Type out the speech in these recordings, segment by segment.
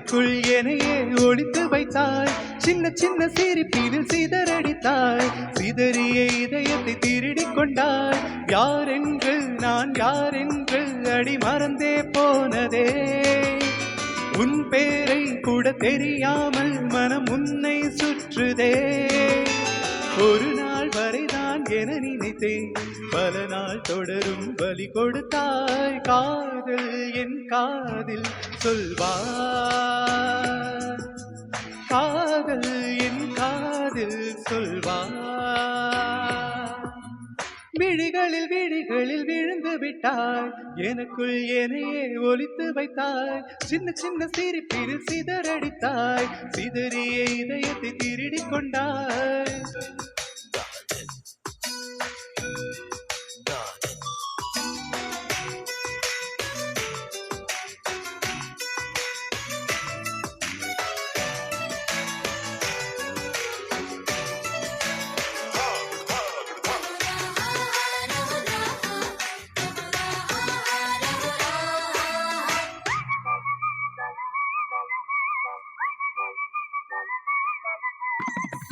எனக்குள் எனையே ஒளித்து வைத்தாய். சின்ன சின்ன சிரிப்பினில் சிதறடித்தாய். சிதறிய இதயத்தை திருடிக் கொண்டாய். யாரென்று நான் யாரென்று அடி மறந்தே போனதே. உன் பேரை கூட தெரியாமல் மனம் உன்னை சுற்றுதே. ஒரு நாள் வரைதான் என நினைத்தேன், பல நாள் தொடரும் பலி கொடுத்தாய். காதல் என் காதில் சொல்வாய், காதல் என் காதில் சொல்வாய். விழிகளில் விழிகளில் விழுந்து விட்டாய். எனக்குள் எனையே ஒளித்து வைத்தாய். சின்ன சின்ன சிரிப்பில் சிதறடித்தாய். சிதறிய இதயத்தை திருடிக் கொண்டாய்.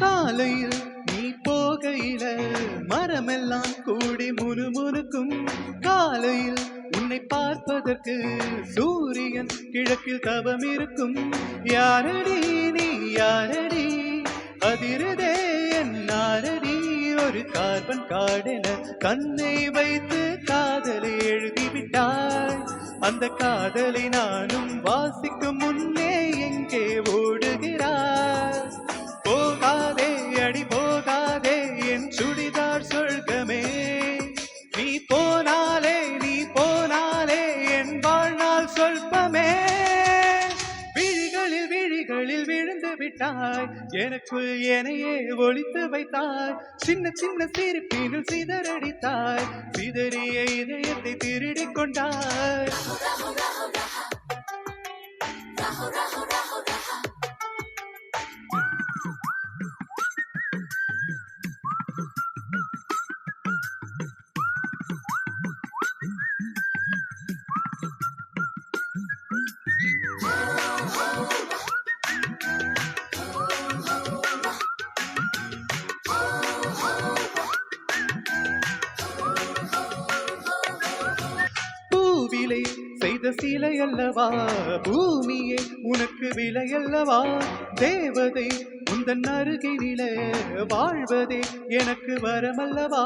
சாலையில் நீ போகையில மரமெல்லாம் கூடி முணுமுணுக்கும். காலையில் உன்னை பார்ப்பதற்கு சூரியன் கிழக்கில் தவம் இருக்கும். யாரடி நீ யாரடி, அதிரதே என் நாரடி. ஒரு கார்பன் காடென கண்ணை வைத்து காதலை எழுதிவிட்டாய். அந்த காதலை நானும் வாசிக்கும் முன்னே எங்கே ஓடுகிறாய்? போகாதே அடி போகாதே என் சுடிதார் சொர்க்கமே. நீ போனாலே என் வாழ்நாள் சொல்பமே. விழிகளில் விழிகளில் விழுந்து விட்டாய். எனக்குள் எனையே ஒளித்து வைத்தாய். சின்ன சின்ன சிரிப்பினில் சிதறடித்தாய். சிதறிய இதயத்தை திருடிக் கொண்டாய். பூவிலை செய்த சிலை அல்லவா, பூமியே உனக்கு விலை அல்லவா. தேவதை உந்தன் அருகினிலே வாழ்வதே எனக்கு வரமல்லவா.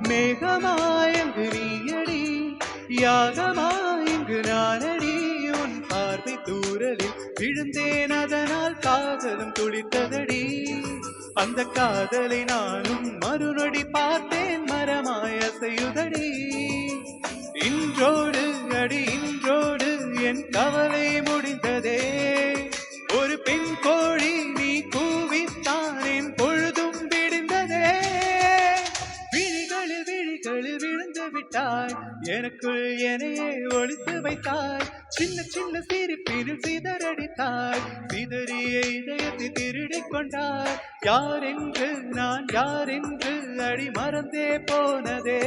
மேகமாயங்கு நீயடி, யாகமாயங்கு நானடி. உன் பார்வை தூரலில் விழுந்தேன், அதனால் காதலும் துளித்ததடி. அந்த காதலை நானும் மறுநொடி பார்த்தேன், மரமாய செய்யுதடி. இன்றோடு அடி இன்றோடு என் கவலை முடிந்ததே. ஒரு பெண் கோழி நீ கூவித்தான் என் பொழுதும் விடுந்ததே. விழிகளில் விழிகளில் விழுந்து விட்டாய். எனக்குள் எனையே ஒளித்து வைத்தாய். சின்ன சின்ன சிரிப்பினில் சிதறடித்தாய். சிதறிய இதயத்தை திருடிக் கொண்டாய். யாரென்று நான் யாரென்று அடி மறந்தே போனதே.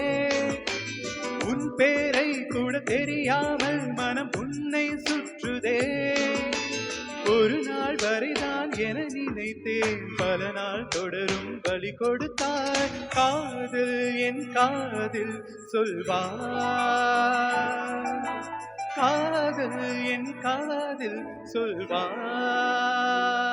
உன் பேரை கூட தெரியாமல் மனம் உன்னை சுற்றுதே. ஒரு நாள் வரைதான் என நினைத்தேன், பல நாள் தொடரும் பலி கொடுத்தாய். காதல் என் காதில் சொல்வாய், காதல் என் காதில் சொல்வாய்.